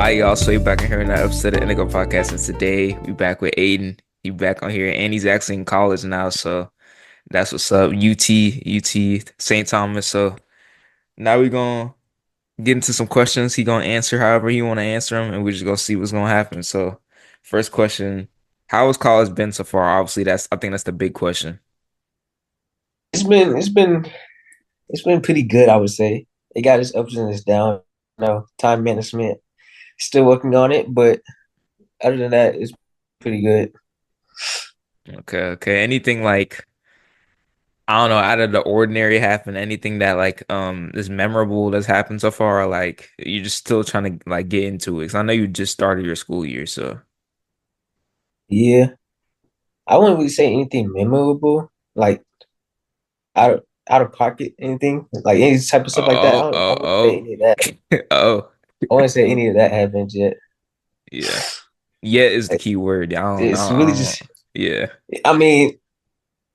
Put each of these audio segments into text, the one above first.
Hi y'all, so you're back in here in that episode of Indigo Podcast, and today we back with Aiden. He back on here, and he's actually in college now, so that's what's up. UT, St. Thomas. So now we're gonna get into some questions. He gonna answer however he wanna answer them, and we're just gonna see what's gonna happen. So, first question: how has college been so far? Obviously, I think that's the big question. It's been pretty good, I would say. It got its ups and its downs. Time management. Still working on it, but other than that, it's pretty good. Okay. Anything like I don't know, out of the ordinary happen? Anything that like is memorable that's happened so far? Or, like you're just still trying to like get into it? 'Cause I know you just started your school year, so Yeah. I wouldn't really say anything memorable, like out of pocket, anything, like any type of stuff like that. I wouldn't say oh any of that. oh I wouldn't say any of that happened yet. yeah. Yeah is the Like, key word. it's really just Yeah. I mean,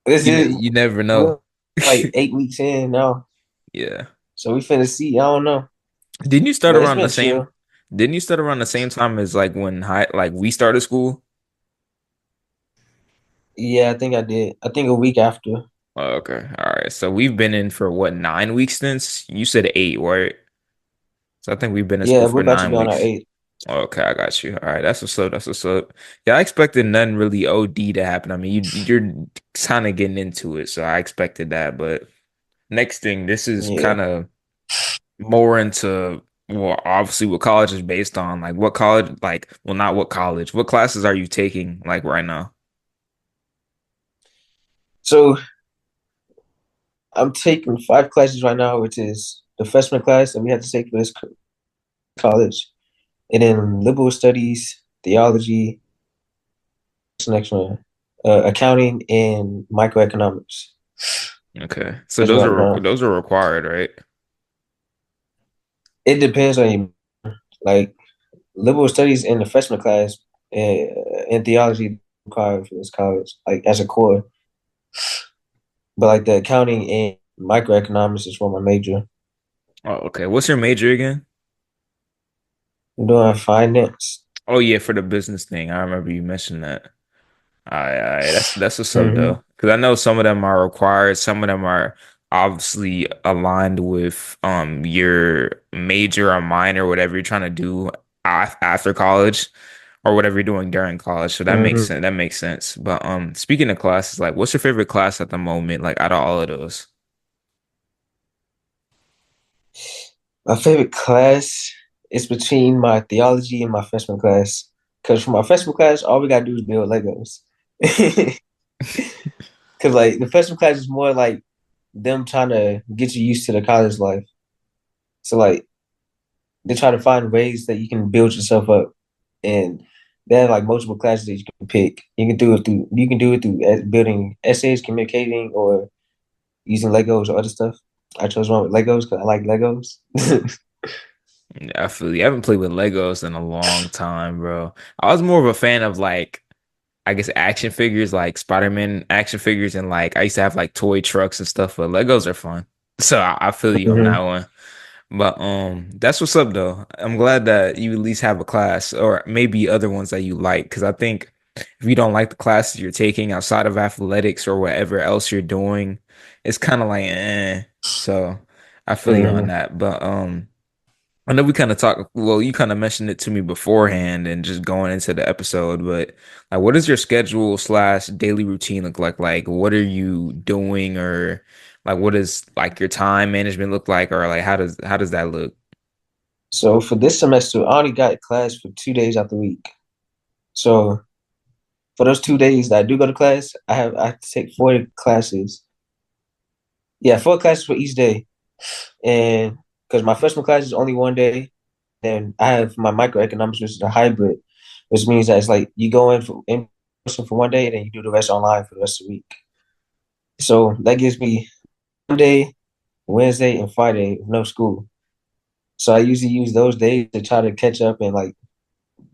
this is You never know. we're like 8 weeks in now. Yeah. So we finna see. I don't know. Didn't you start But it's around the been same? chill. Didn't you start around the same time as like when high like we started school? Yeah, I think I did. I think a week after. Oh, okay. All right. So we've been in for what, 9 weeks since? You said eight, right? So I think we've been in school Yeah, we're for about to nine be on our weeks. eighth. Okay, I got you. All right, that's what's up. That's what's up. Yeah, I expected nothing really OD to happen. I mean, you're kind of getting into it, so I expected that. But next thing, this is Yeah. kind of more into well, obviously what college is based on. Like what college, like well, not what college. What classes are you taking like right now? So I'm taking 5 classes right now, which is the freshman class that we have to take for this college, and then liberal studies, theology. What's the next one? Accounting and microeconomics. Okay, so That's right now. those are required, right? It depends on you. Like liberal studies in the freshman class and theology required for this college, like as a core. But like the accounting and microeconomics is for my major. Oh, okay. What's your major again? I'm doing finance. Oh yeah, for the business thing. I remember you mentioned that. That's what's up Hmm. though, because I know some of them are required, some of them are obviously aligned with your major or minor, whatever you're trying to do after college or whatever you're doing during college. So that makes Hmm. sense. That makes sense. But speaking of classes, like, what's your favorite class at the moment? Like, out of all of those? My favorite class is between my theology and my freshman class. Because for my freshman class, all we gotta do is build Legos. Because like the freshman class is more like them trying to get you used to the college life. So like they try to find ways that you can build yourself up, and they have like multiple classes that you can pick. You can do it through building essays, communicating, or using Legos or other stuff. I chose one with Legos because I like Legos. Yeah, I feel you. I haven't played with Legos in a long time, bro. I was more of a fan of like I guess action figures like Spider-Man action figures and like I used to have like toy trucks and stuff, but Legos are fun. So I feel you on that Hmm. one. But that's what's up though. I'm glad that you at least have a class or maybe other ones that you like because I think if you don't like the classes you're taking outside of athletics or whatever else you're doing, it's kind of like eh. So I feel you on Hmm. that. But I know we kind of talked, well, you kind of mentioned it to me beforehand and just going into the episode, but like, what does your schedule slash daily routine look like? Like, what are you doing or like, what does like your time management look like? Or like, how does that look? So for this semester, I only got class for 2 days out the week. So for those 2 days that I do go to class, I have to take 4 classes. Yeah, 4 classes for each day. And because my freshman class is only one day, then I have my microeconomics, which is a hybrid, which means that it's like you go in person for one day, and then you do the rest online for the rest of the week. So that gives me Monday, Wednesday, and Friday with no school. So I usually use those days to try to catch up and like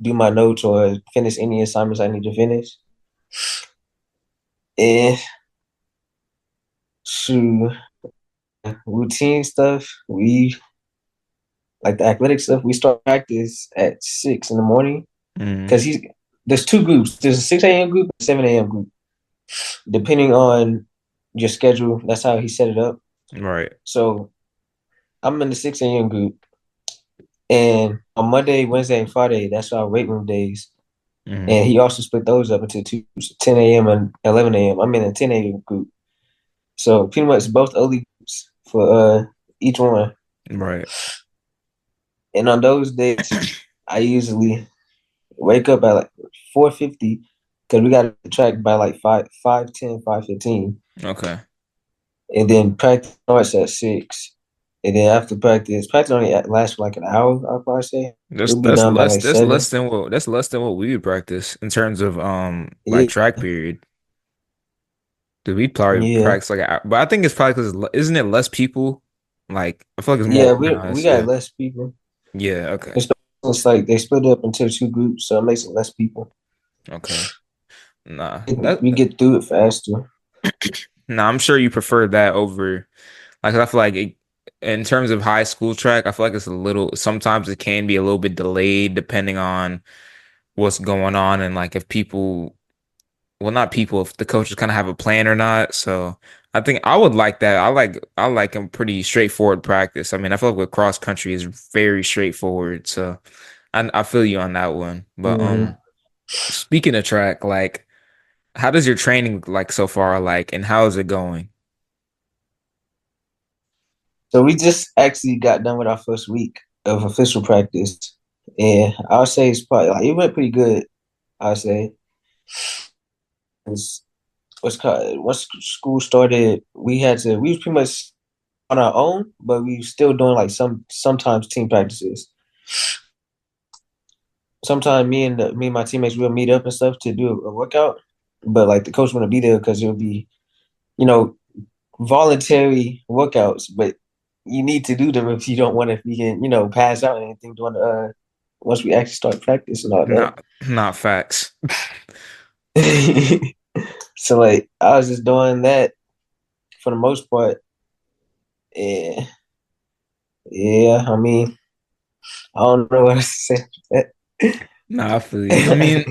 do my notes or finish any assignments I need to finish. And shoot, routine stuff. We like the athletic stuff, we start practice at 6 in the morning Hmm. because he's there's two groups. There's a 6 a.m. group and 7 a.m. group. Depending on your schedule, that's how he set it up. Right. So I'm in the 6 a.m. group, and on Monday, Wednesday, and Friday, that's our weight room days. Hmm. And he also split those up into two, 10 a.m. and 11 a.m. I'm in the 10 a.m. group. So pretty much both early groups for each one. Right. And on those days, I usually wake up at like 4:50 because we got to track by like 5:10, 5:15. Okay. And then practice starts at 6. And then after practice only lasts for like an hour, I'll probably say. That's We'll be that's done by less like that's less 7. than what we would practice in terms of like Yeah, track period. Dude, we probably yeah. practice like but I think it's probably because isn't it less people? Like I feel like it's more Yeah, we organized. got Yeah. less people. Yeah. Okay. It's like they split it up into two groups, so it makes it less people. Okay. Nah. We get through it faster. Nah. I'm sure you prefer that over. Like I feel like in terms of high school track, I feel like it's a little. Sometimes it can be a little bit delayed depending on what's going on and like if people, well, not people, if the coaches kind of have a plan or not. So I think I would like that. I like a pretty straightforward practice. I mean, I feel like with cross country is very straightforward. So I feel you on that one. But Mhm. speaking of track, like how does your training look like so far? Like, and how is it going? So we just actually got done with our first week of official practice, and I would say it's probably like it went pretty good. I would say it's what's called once school started, we was pretty much on our own, but we still doing like sometimes team practices. Sometimes me and my teammates will meet up and stuff to do a workout, but like the coach want to be there because it'll be you know voluntary workouts, but you need to do them if you don't want to be pass out or anything during once we actually start practice and all that. Not facts. So like I was just doing that for the most part. And yeah, I mean, I don't know what to say. Nah, I feel you. I mean,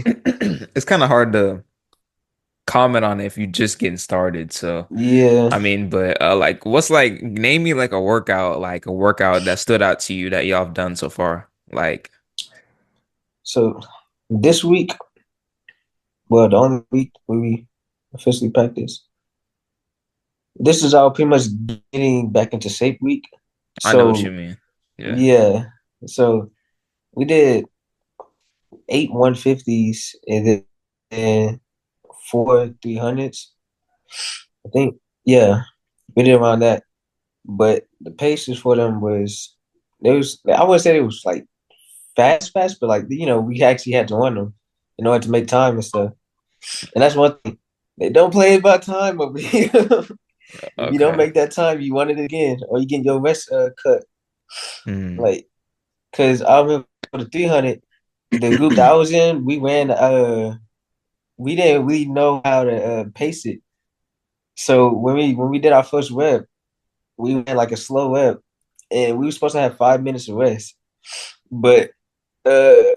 it's kind of hard to comment on it if you're just getting started. So, Yeah. I mean, but like, what's like, name me like a workout that stood out to you that y'all have done so far. Like, So this week, well, the only week where we officially practice, this is our pretty much getting back into shape week. I know what you So mean. Yeah. yeah, so we did 8 150s and 4 300s. I think yeah, we did around that. But the paces for them was it was I wouldn't say it was like fast, but like we actually had to run them in order to make time and stuff. And that's one thing. They don't play about time over here. If you don't Okay. make that time, you want it again, or you get your rest cut. Hmm. Like, cause I remember for the 300, the group that I was in, we ran. We didn't really know how to pace it. So when we did our first rep, we ran like a slow rep, and we were supposed to have 5 minutes of rest. But the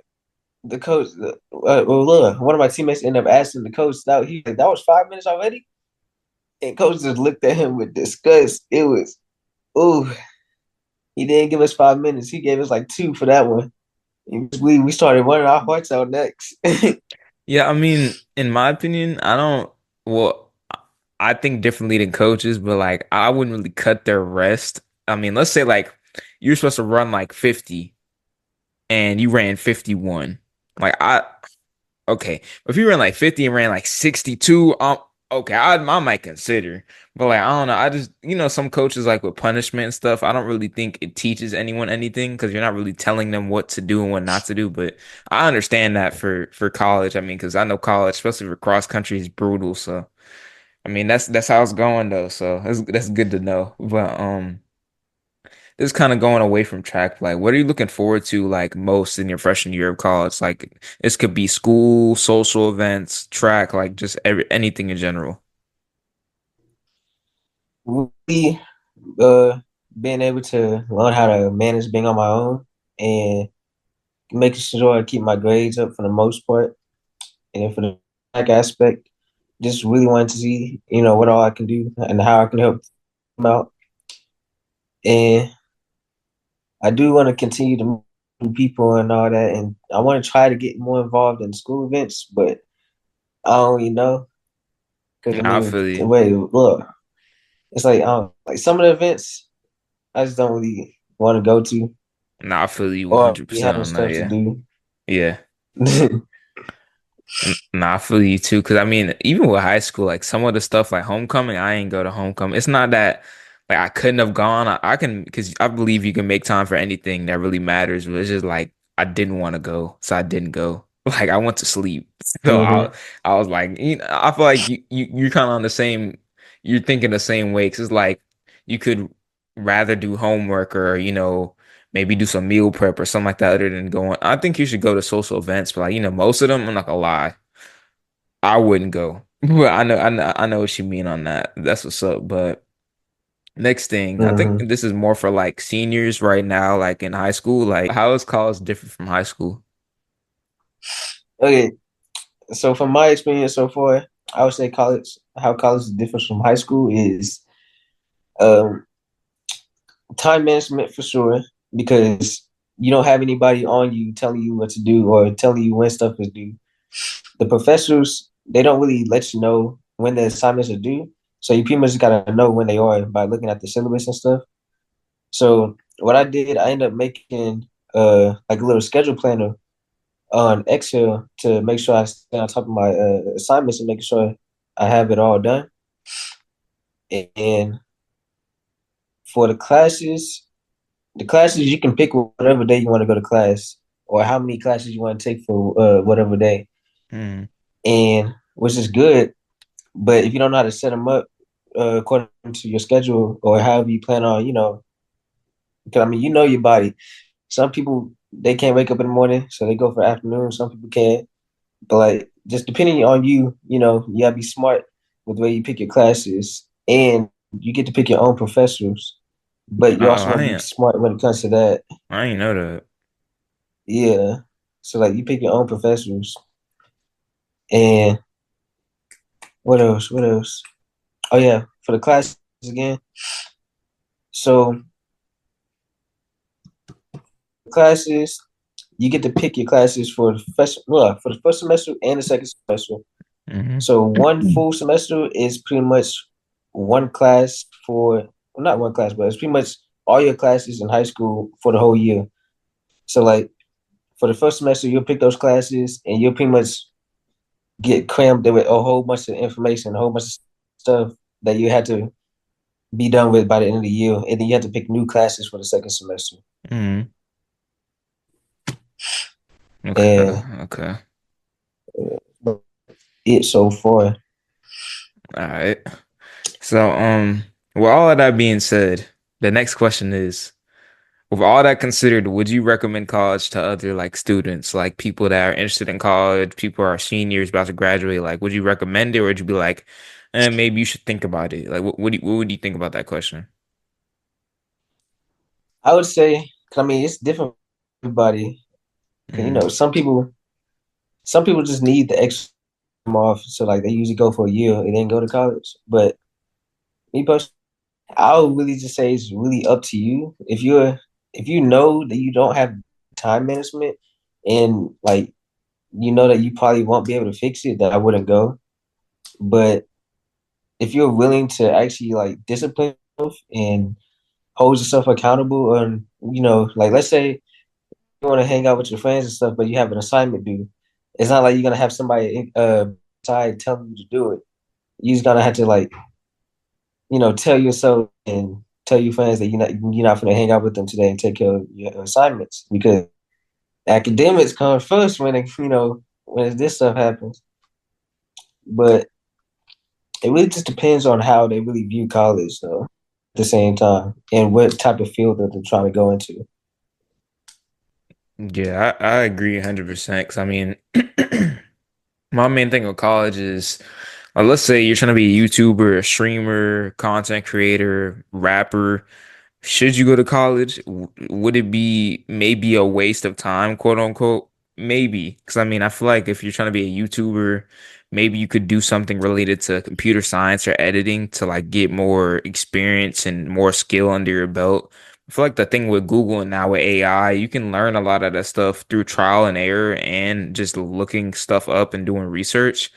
coach, well, look, one of my teammates ended up asking the coach that he like, that was 5 minutes already, and coach just looked at him with disgust. It was, ooh, he didn't give us 5 minutes. He gave us like two for that one. We started running our hearts out next. Yeah, I mean, in my opinion, I don't, well, I think differently than coaches, but like, I wouldn't really cut their rest. I mean, let's say like you're supposed to run like 50 and you ran 51. Like, okay. If you ran like 50 and ran like 62, okay, I might consider. But like, I don't know. I just, some coaches like with punishment and stuff, I don't really think it teaches anyone anything because you're not really telling them what to do and what not to do. But I understand that for college. I mean, because I know college, especially for cross country, is brutal. So I mean, that's how it's going though. So that's good to know. But this is kind of going away from track. Like, what are you looking forward to like most in your freshman year of college? Like, this could be school, social events, track, like just anything in general. we uh being able to learn how to manage being on my own and making sure I keep my grades up for the most part. And then for the tech aspect, just really wanted to see, what all I can do and how I can help them out. And I do want to continue to meet people and all that. And I want to try to get more involved in school events, but I don't really know. Because, I Nah, I mean, feel you. wait, look, it's like some of the events I just don't really want to go to Nah, I feel you or be 100% having on that. stuff to Yeah. do. Yeah. Nah, I feel you too. Cause I mean, even with high school, like some of the stuff like homecoming, I ain't go to homecoming. It's not that like I couldn't have gone. I can, cause I believe you can make time for anything that really matters. But it's just like I didn't want to go, so I didn't go. Like I went to sleep. So Hmm. I was like, I feel like you're kind of on the same. You're thinking the same way. Cause it's like you could rather do homework or maybe do some meal prep or something like that other than going. I think you should go to social events, but like most of them, I'm not gonna lie. I wouldn't go. But I know what you mean on that. That's what's up. But next thing, I think Hmm. this is more for like seniors right now, like in high school. Like, how is college different from high school? Okay, so from my experience so far, I would say how college is different from high school is um, time management for sure, because you don't have anybody on you telling you what to do or telling you when stuff is due. The professors, they don't really let you know when the assignments are due. So you pretty much just gotta know when they are by looking at the syllabus and stuff. So what I did, I ended up making like a little schedule planner on Excel to make sure I stay on top of my assignments and making sure I have it all done. And for the classes you can pick whatever day you want to go to class or how many classes you want to take for whatever day, Mm, and which is good. But if you don't know how to set them up according to your schedule or however you plan on, because I mean, you know your body. Some people they can't wake up in the morning, so they go for afternoon. Some people can, but like just depending on you, you gotta be smart with the way you pick your classes, and you get to pick your own professors. But oh, you also want to be smart when it comes to that. I ain't know that. Yeah. So like you pick your own professors, and what else? What else? Oh yeah, for the classes again. So classes, you get to pick your classes for for the first semester and the second semester. Hmm. So one full semester is pretty much one class for well, not one class, but it's pretty much all your classes in high school for the whole year. So like for the first semester, you'll pick those classes and you'll pretty much get crammed with a whole bunch of information, a whole bunch of stuff that you had to be done with by the end of the year, and then you have to pick new classes for the second semester. Hmm. Okay. And Okay. it so far, All right. So, with all of that being said, the next question is, with all that considered, would you recommend college to other like students, like people that are interested in college, people who are seniors about to graduate? Like, would you recommend it, or would you be like, maybe you should think about it? Like, what would you think about that question? I would say, 'cause I mean, it's different for everybody. 'Cause, Mm, some people just need the extra time off, so like they usually go for a year and then go to college. But me personally, I would really just say it's really up to you. If you know that you don't have time management and like you know that you probably won't be able to fix it, then I wouldn't go. But if you're willing to actually like discipline yourself and hold yourself accountable, and like let's say you want to hang out with your friends and stuff, but you have an assignment due. It's not like you're gonna have somebody side telling you to do it. You just gonna have to like tell yourself and tell your friends that you're not gonna hang out with them today and take care of your assignments because academics come first when when this stuff happens. But it really just depends on how they really view college, though. At the same time, and what type of field that they're trying to go into. yeah, I agree 100%. Because I mean, my main thing with college is, let's say you're trying to be a YouTuber, a streamer, content creator, rapper. should you go to college? Would it be maybe a waste of time, quote unquote? Maybe. Because I mean, I feel like if you're trying to be a YouTuber, maybe you could do something related to computer science or editing to like get more experience and more skill under your belt. I feel like the thing with Google and now with AI, you can learn a lot of that stuff through trial and error and just looking stuff up and doing research.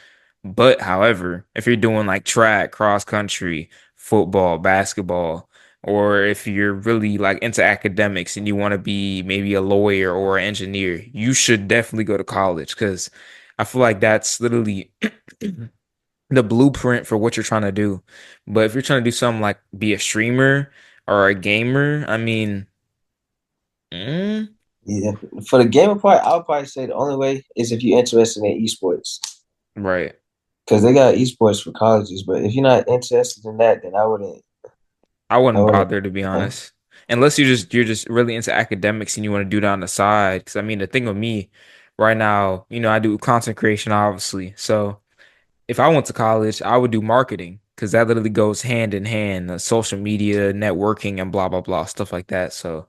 But however, if you're doing like track, cross country, football, basketball, or if you're really like into academics and you want to be maybe a lawyer or an engineer, you should definitely go to college because I feel like that's literally the blueprint for what you're trying to do. But if you're trying to do something like be a streamer or a gamer, I mean, mm, Yeah. For the gamer part, I would probably say the only way is if you're interested in esports. right. Because they got esports for colleges, but if you're not interested in that, then I I wouldn't wouldn't. bother to be Uh, honest. Unless you're just really into academics and you want to do that on the side. Because I mean, the thing with me right now, I do content creation, obviously. So if I went to college, I would do marketing because that literally goes hand in hand, social media, networking, and blah blah blah, stuff like that. So,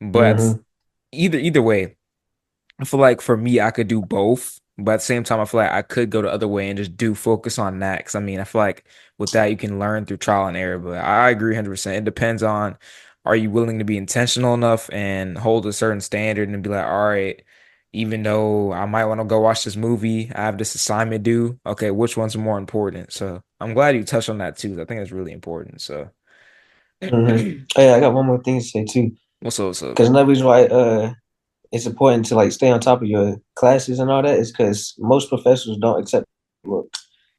but hmm either way, I feel like for me, I could do both, but at the same time, I feel like I could go the other way and just do focus on that. Because I mean, I feel like with that, you can learn through trial and error. But I agree 100%. It depends on are you willing to be intentional enough and hold a certain standard and be like, all right, even though I might want to go watch this movie, I have this assignment due. Okay, which one's more important? So I'm glad you touched on that too. I think it's really important. So, hmm Hey, I got one more thing to say too. what's up? Because another reason why it's important to like stay on top of your classes and all that is because most professors don't accept work.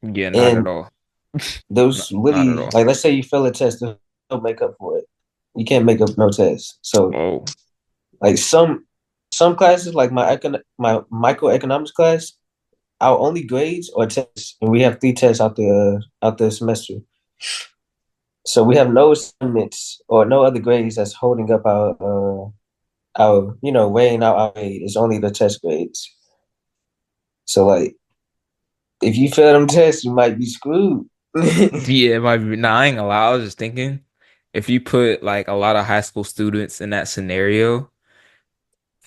Yeah, not at And all. those Not at really all. like let's say you fail a test, they'll make up for it. You can't make up no test. So Oh, like some classes, like my microeconomics class, our only grades are tests, and we have 3 tests out the semester. So we have no assignments or no other grades that's holding up our weighing out our grade. It's only the test grades. So like if you fail them tests, you might be screwed. yeah, it might be. Nah, I ain't gonna lie. I was just thinking, if you put like a lot of high school students in that scenario,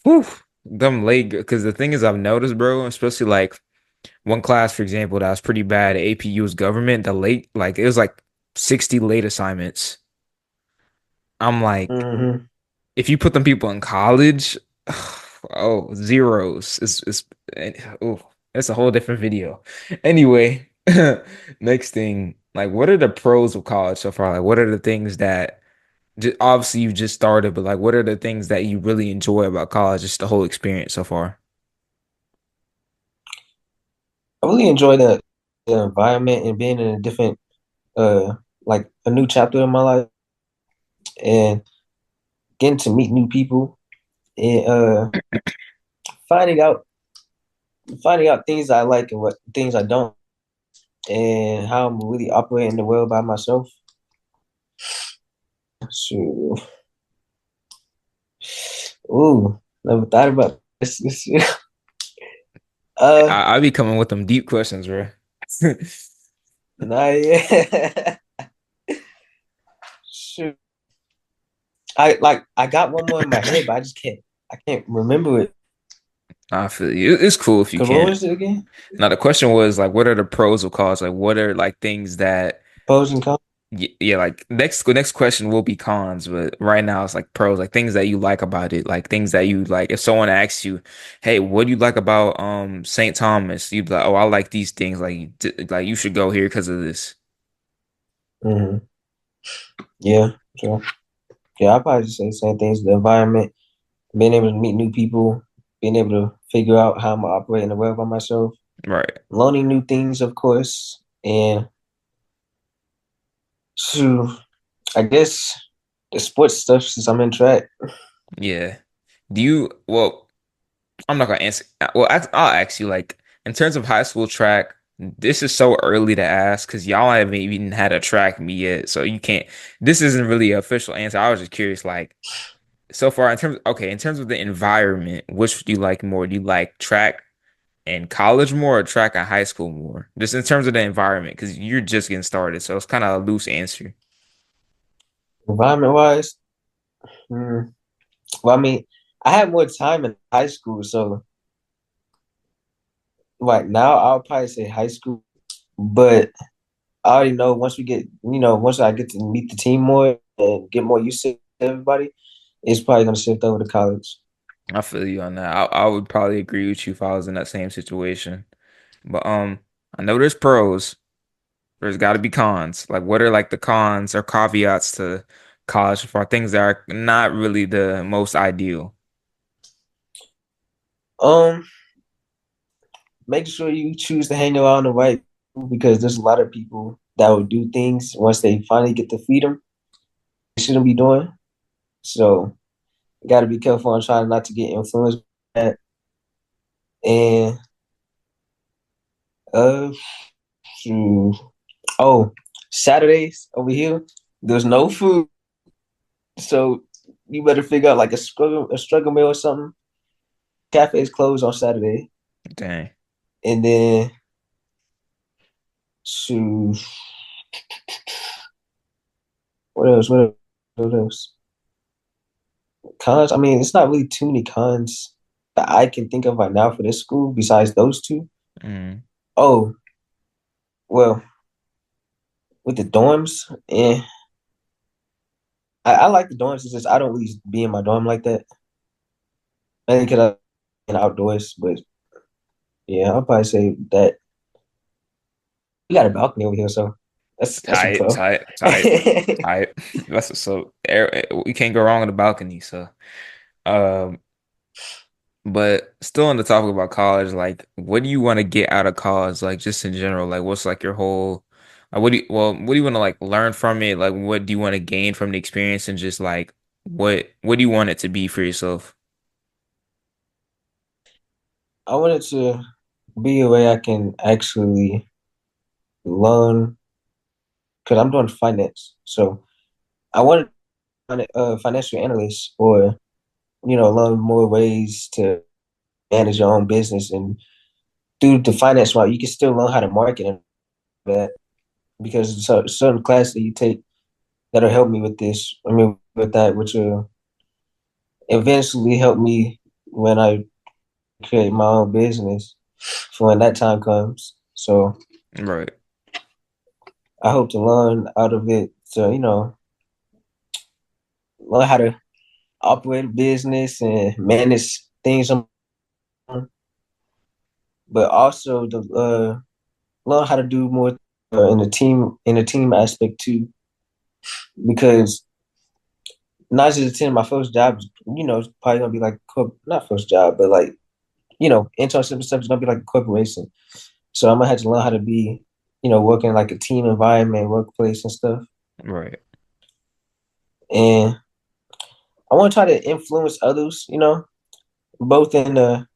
whew, them late. Because the thing is, I've noticed, bro, especially like one class, for example, that was pretty bad. APU was government. The late, like it was like 60 late assignments. I'm like, hmm if you put them people in college, oh, zeros. Oh, that's a whole different video. Anyway, next thing, like, what are the pros of college so far? Like, what are the things that obviously you just started, but like, what are the things that you really enjoy about college? Just the whole experience so far. I really enjoy the environment and being in a different uh like a new chapter in my life and getting to meet new people and finding out finding out things I like and what things I don't and how I'm really operating the world by myself. So, ooh, never thought about this. uh, I be coming with them deep questions, bro. nah, yeah. Shoot. I got one more in my head, but I can't remember it. I feel you. It's cool if you Cause what can't. was it again? Now the question was like, what are the pros of college? Like, what are like things that Pros and cons. yeah, like next question will be cons, but right now it's like pros, like things that you like about it, like things that you like. If someone asks you, "Hey, what do you like about St. Thomas?" You'd be like, "Oh, I like these things. Like you should go here because of this." hmm Yeah, sure. Yeah, I probably just say the same things. The environment, being able to meet new people, being able to figure out how I'm gonna operate in the world by myself, Right. learning new things, of course, and so I guess the sports stuff since I'm in track. Yeah. Do you, well, I'm not gonna answer. Well, I'll ask you, like, in terms of high school track, this is so early to ask because y'all haven't even had a track meet yet. So you can't, this isn't really an official answer. I was just curious, like, so far, in terms of the environment, which do you like more? Do you like track in college more or track in high school more? Just in terms of the environment, because you're just getting started, so it's kind of a loose answer. Environment wise. Mm, well, I mean, I had more time in high school, so right now I'll probably say high school. But I already know once I get to meet the team more and get more used to everybody, it's probably gonna shift over to college. I feel you on that. I would probably agree with you if I was in that same situation. But I know there's pros. There's got to be cons. Like, what are like the cons or caveats to college for things that are not really the most ideal? Um, make sure you choose to hang around the right people because there's a lot of people that will do things once they finally get the freedom they shouldn't be doing. So you got to be careful on trying not to get influenced by that. And uh, shoot. Oh, Saturdays over here, there's no food, so you better figure out like a struggle meal or something. Cafes closed on Saturday, Dang. and then shoot, what else? What else? Cons. I mean, it's not really too many cons that I can think of right now for this school besides those two. Mm. Oh, well, with the dorms, I like the dorms. It's just I don't really be in my dorm like that. Mainly because I'm outdoors, but yeah, I'll probably say that we got a balcony over here, so that's a Tight, pro. tight, tight, tight. That's so we can't go wrong on the balcony. So, um, but still on the topic about college, like, what do you want to get out of college? Like, just in general, like, what's like your whole, what do you want to like learn from it? Like, what do you want to gain from the experience, and just like, what do you want it to be for yourself? I wanted to be a way I can actually learn because I'm doing finance, so I wanted a financial analyst or learn more ways to manage your own business and through the finance route, you can still learn how to market and that because certain classes that you take that'll help me with this. I mean, with that, which will eventually help me when I create my own business for when that time comes. So Right. I hope to learn out of it to, learn how to operate a business and manage things, but also to learn how to do more in the team aspect too. Because not just attending my first job, it's probably gonna be like not first job, but like internship and stuff is gonna be like a corporation. So I'm gonna have to learn how to be, working like a team environment, workplace and stuff. Right. And I want to try to influence others, both in the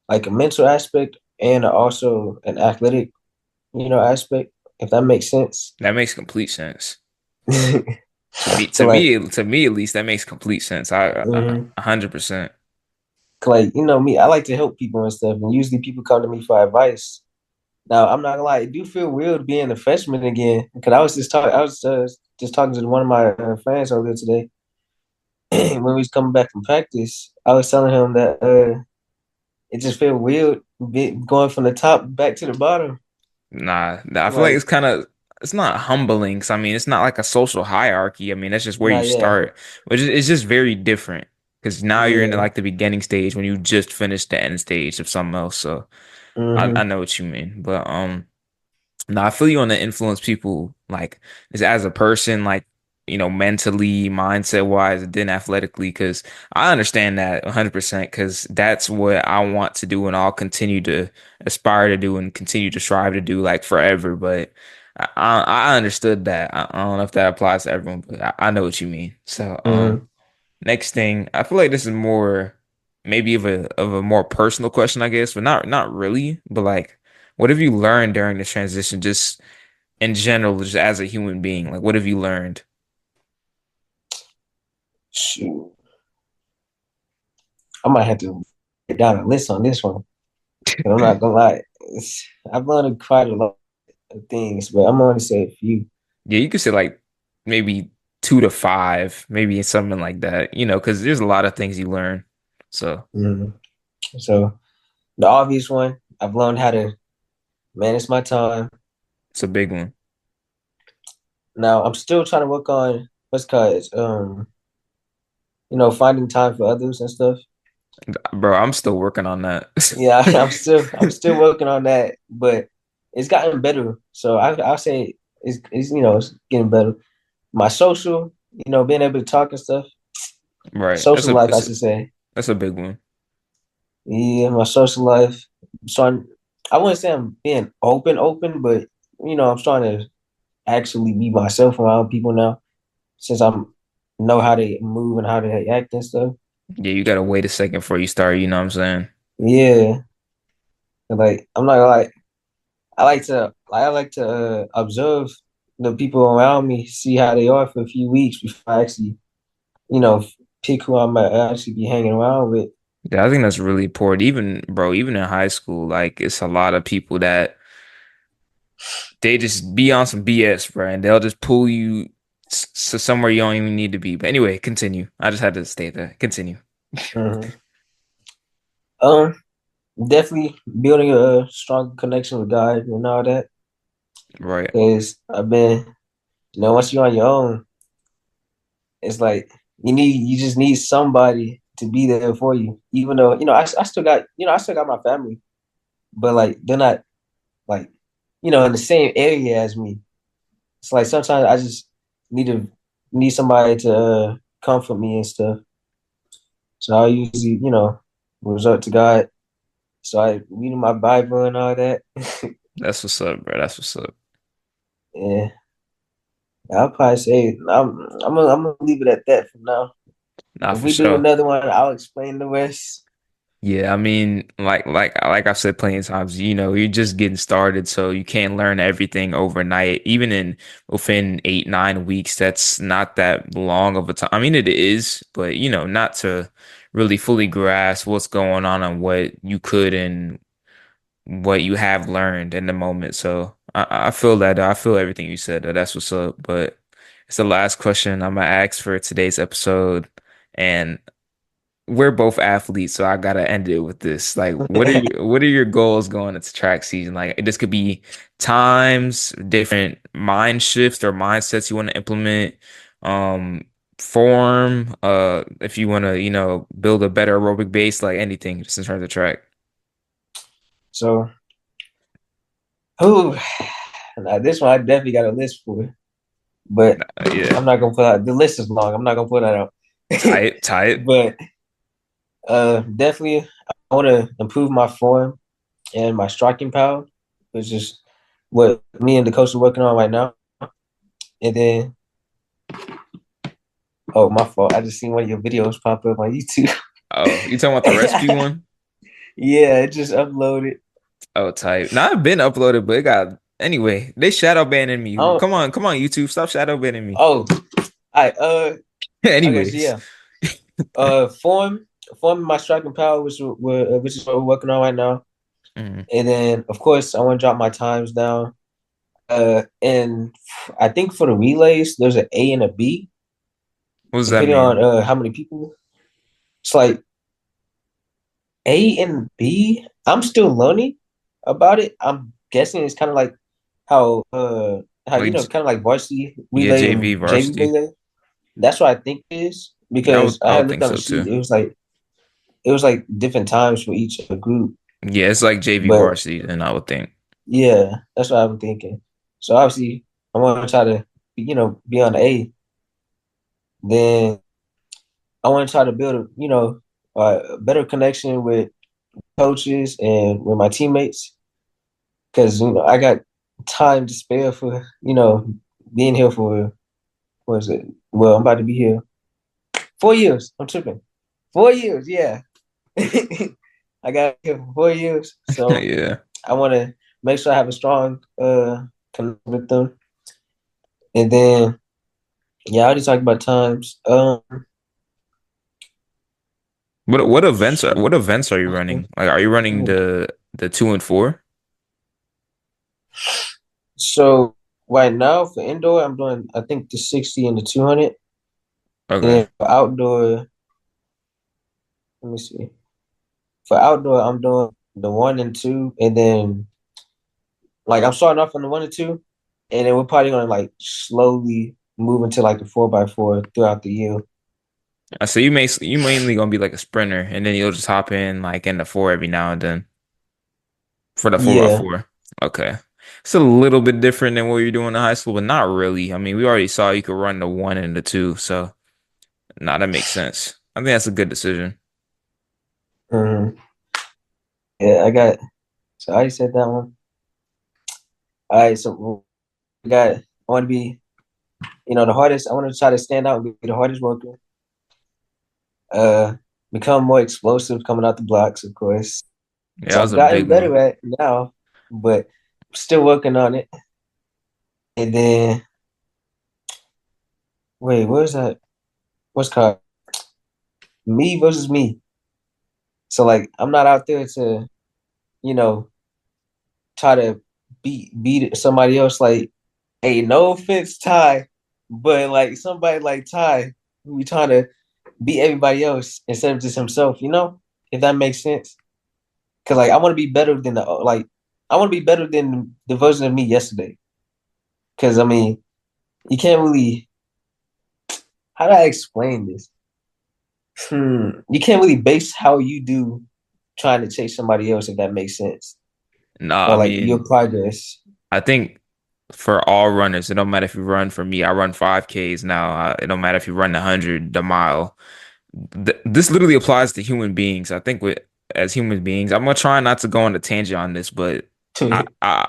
like a mental aspect and also an athletic, aspect, if that makes sense. That makes complete sense. So like, To me at least, that makes complete sense. mhm. 100%. Like me, I like to help people and stuff, and usually people come to me for advice. Now, I'm not gonna lie, it do feel weird being a freshman again because I was just talking to one of my friends earlier today when we was coming back from practice. I was telling him that it just felt weird going from the top back to the bottom. I feel like Like, it's kind of it's not humbling. 'Cause I mean, it's not like a social hierarchy. I mean, that's just where you not yet. start, which is it's just very different. Because now you're in Yeah. like the beginning stage when you just finished the end stage of something else. So I Hmm. know what you mean, but no, I feel you on the influence people like as a person, like mentally, mindset wise, and then athletically, because I understand that 100% because that's what I want to do and I'll continue to aspire to do and continue to strive to do like forever. But I understood that. I don't know if that applies to everyone, but I know what you mean. So Hmm. next thing, I feel like this is more maybe of a more personal question, I guess, but not really, but like. What have you learned during the transition, just in general, just as a human being? Like, what have you learned? Shoot, I might have to get down a list on this one. But I'm not gonna lie, I've learned quite a lot of things, but I'm gonna say a few. Yeah, you could say like maybe 2 to 5, maybe something like that, because there's a lot of things you learn. So Mhm. So the obvious one, I've learned how to manage my time. it's a big one. Now I'm still trying to work on what's called finding time for others and stuff. Bro, I'm still working on that. Yeah, I'm still working on that, but it's gotten better. So I'll say it's getting better. My social, being able to talk and stuff. Right. Social life, I should say. That's a big one. Yeah, my social life. So I wouldn't say I'm being open, but I'm starting to actually be myself around people now since I'm know how to move and how to act and stuff. Yeah, you gotta wait a second before you start, you know what I'm saying? Yeah, like I'm not like I like to observe the people around me, see how they are for a few weeks before I actually you know pick who I might actually be hanging around with. Yeah, I think that's really important. Even, bro, even in high school, like it's a lot of people that they just be on some BS, bro, and they'll just pull you to somewhere you don't even need to be. But anyway, continue. I just had to state that. Continue. Mhm. Um, Definitely building a strong connection with God and all that. Right. Because I've been, once you're on your own, it's like you just need somebody to be there for you. Even though, I still got my family, but like they're not like, in the same area as me. It's like sometimes I just need somebody to comfort me and stuff. So I usually, resort to God. So I reading my Bible and all that. That's what's up, bro. That's what's up. Yeah, I'll probably say I'm gonna leave it at that for now. Nah, If for we do sure. another one, I'll explain the rest. Yeah, I mean, like I've said plenty of times, you're just getting started, so you can't learn everything overnight. Even within 8, 9 weeks, that's not that long of a time. I mean, it is, but not to really fully grasp what's going on and what you could and what you have learned in the moment. So I feel that. I feel everything you said. That's what's up. But it's the last question I'm gonna ask for today's episode, and we're both athletes, so I gotta end it with this. Like, what are your goals going into track season? Like, this could be times, different mind shifts or mindsets you want to implement, um, form, if you want to, build a better aerobic base, like anything, just in terms of track. So, who? Now this one I definitely got a list for, but Yeah, I'm not gonna put out. The list is long. I'm not gonna put that out. tie it. But definitely I want to improve my form and my striking power, which is what me and the coach are working on right now. And then, oh, my fault. I just seen one of your videos pop up on YouTube. Oh, you talking about the recipe one? Yeah, it just uploaded. Oh, type. Now I've been uploaded, but it got anyway. They shadow banning me. Oh, Come on, YouTube, stop shadow banning me. oh, I okay, so Anyways. yeah. Forming my striking power, which is what we're working on right now. Mhm. And then, of course, I want to drop my times down. And I think for the relays, there's an A and a B, What does that depending on mean? how many people. It's like A and B. I'm still learning about it. I'm guessing it's kind of like how Like, kind of like varsity yeah, relay JV and JV varsity. relay. That's what I think it is Yeah, because I I had would looked think on the so sheet. too. It was like different times for each group, Yeah, it's like JV but varsity, and I would think. yeah, that's what I'm thinking. So obviously, I want to try to be on the A. Then I want to try to build a better connection with coaches and with my teammates because I got time to spare for being here for what is it? Well, I'm about to be here 4 years. I'm tripping. 4 years, yeah. I got here for 4 years, so Yeah. I want to make sure I have a strong connection with them. And then, yeah, I already talked about times. Shoot. What events are you running? Like, are you running the 2 and 4? So right now for indoor, I'm doing I think the 60 and the 200. And Okay. then for outdoor, let me see. For outdoor, I'm doing the one and two, and then like I'm starting off on the one and two, and then we're probably gonna like slowly move into like the four by four throughout the year. So you mainly gonna be like a sprinter, and then you'll just hop in like in the four every now and then for the four by Yeah. four. Okay. It's a little bit different than what you're doing in high school, but not really. I mean, we already saw you could run the one and the two, so nah, that makes sense. I think that's a good decision. Mhm. Yeah, I got. So I already said that one. All right, so we got. I want to be, the hardest. I want to try to stand out and be the hardest worker. Uh, Become more explosive coming out the blocks, of course. Yeah, So that I've was a gotten big one. better at it now, but still working on it. And then, wait, where's that? What's called me versus me? So like, I'm not out there to, you know, try to beat somebody else. Like, hey, no offense, Ty, but like somebody like Ty, who be trying to beat everybody else instead of just himself. If that makes sense. Because like, I want to be better than I want to be better than the version of me yesterday. Because I mean, you can't really. How do I explain this? You can't really base how you do trying to chase somebody else if that makes sense, Nah, or I like your mean, progress. I think for all runners, it don't matter if you run for me. I run 5Ks now. It don't matter if you run 100, the mile. This literally applies to human beings. I think with as human beings, I'm gonna try not to go on a tangent on this, but I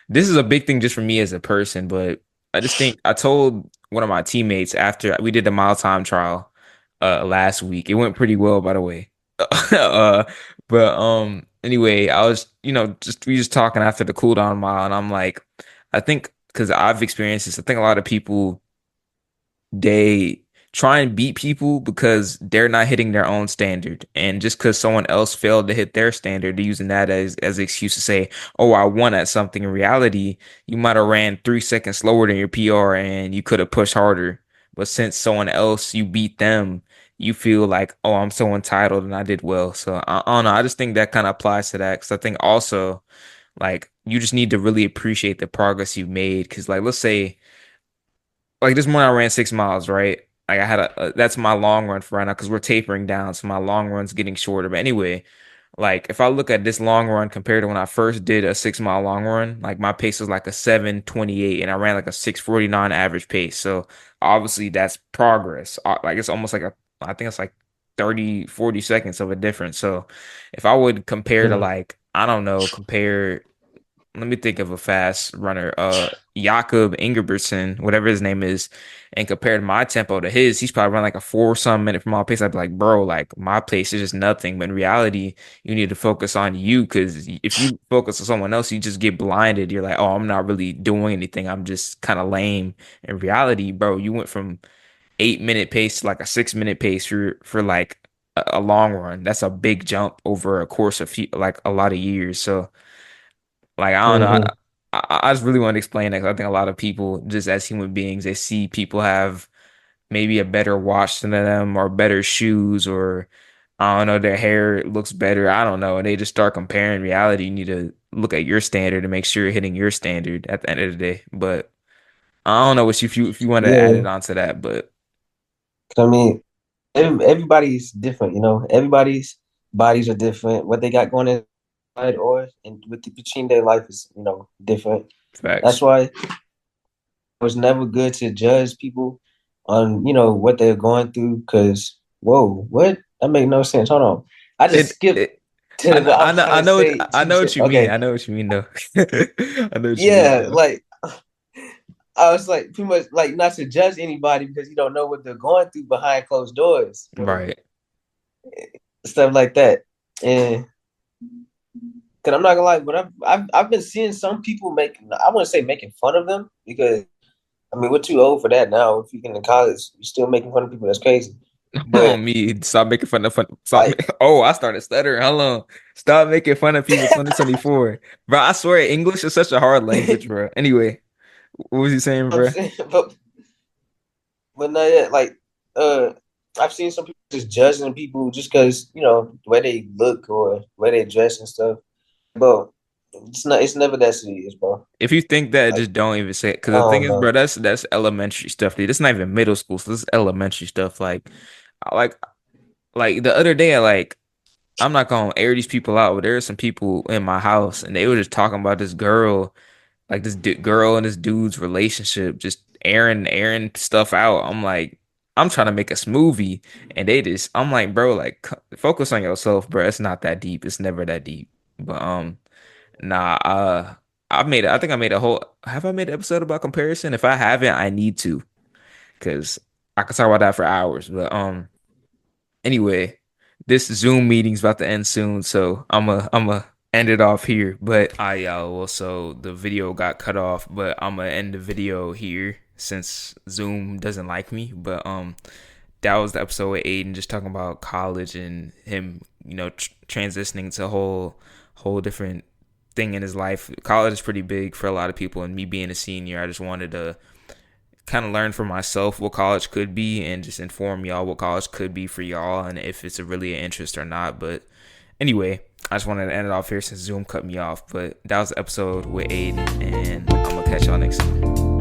this is a big thing just for me as a person. But I just think I told one of my teammates after we did the mile time trial last week. It went pretty well, by the way. But anyway, I was just we just talking after the cool down mile, and I'm like, I think because I've experienced this, I think a lot of people they try and beat people because they're not hitting their own standard. And just because someone else failed to hit their standard, they're using that as an excuse to say, oh, I won at something. In reality, you might have ran 3 seconds slower than your PR and you could have pushed harder. But since someone else, you beat them, you feel like, oh, I'm so entitled and I did well. So I don't know. I just think that kind of applies to that because I think also like you just need to really appreciate the progress you've made. Because like let's say like this morning I ran 6 miles, right? Like I had that's my long run for right now because we're tapering down, so my long run's getting shorter. But anyway, like if I look at this long run compared to when I first did a 6 mile long run, like my pace was like a 7:28 and I ran like a 6:49 average pace. So obviously that's progress. Like it's almost like I think it's like 30, 40 seconds of a difference. So if I would compare to Mhm. like, I don't know, compare let me think of a fast runner. Jakob Ingebrigtsen, whatever his name is, and compared my tempo to his, he's probably run like a 4 some minute per mile pace. I'd be like, bro, like my pace is just nothing. But in reality, you need to focus on you because if you focus on someone else, you just get blinded. You're like, oh, I'm not really doing anything. I'm just kind of lame. In reality, bro, you went from 8 minute pace to like a 6 minute pace for like a long run. That's a big jump over a course of like a lot of years. So. Like I don't know. Mhm. I just really want to explain that 'cause I think a lot of people, just as human beings, they see people have maybe a better watch than them or better shoes or I don't know, their hair looks better. I don't know. And they just start comparing reality. You need to look at your standard and make sure you're hitting your standard at the end of the day. But I don't know what if you want to add it Yeah. on to that, but 'Cause I mean, everybody's different. Everybody's bodies are different. What they got going inside or and between their life is different. That's facts. why it was never good to judge people on what they're going through. Because whoa, what that make no sense. Hold on, I just It skipped it to what I was trying I to know say. I Two know what shit. you mean. Okay, I know what you mean though. I know what you mean yeah, though. like I was like pretty much like not to judge anybody because you don't know what they're going through behind closed doors. Right. Stuff like that. And because I'm not gonna lie, but I've been seeing some people making I wouldn't say making fun of them because I mean we're too old for that now. If you get in college, you're still making fun of people. That's crazy. On But me. Stop making fun of fun. like Oh, I started stuttering. Hold on. Stop making fun of people 2024. Bro, I swear English is such a hard language, bro. Anyway, what was he saying, I'm bro? saying, but not yet. Like uh, I've seen some people just judging people just because the way they look or the way they dress and stuff. But it's not. It's never that serious, bro. If you think that, Like just don't even say it. Because I the thing don't is, bro, know. that's elementary stuff, dude. It's not even middle school, so this is elementary stuff. Like, like the other day, I'm not gonna air these people out, but there are some people in my house, and they were just talking about this girl, like this girl and this dude's relationship, just airing stuff out. I'm like, I'm trying to make a smoothie, and I'm like, bro, like, focus on yourself, bro. It's not that deep. It's never that deep. But nah, I think I made a whole. Have I made an episode about comparison? If I haven't, I need to, because I could talk about that for hours. But anyway, this Zoom meeting's about to end soon, so I'm a end it off here. But I well, so the video got cut off, but I'm gonna end the video here since Zoom doesn't like me. But that was the episode with Aiden, just talking about college and him, transitioning to a whole different thing in his life. College is pretty big for a lot of people, and me being a senior, I just wanted to kind of learn for myself what college could be and just inform y'all what college could be for y'all and if it's a really an interest or not. But anyway, I just wanted to end it off here since Zoom cut me off. But that was the episode with Aiden, and I'm gonna catch y'all next time.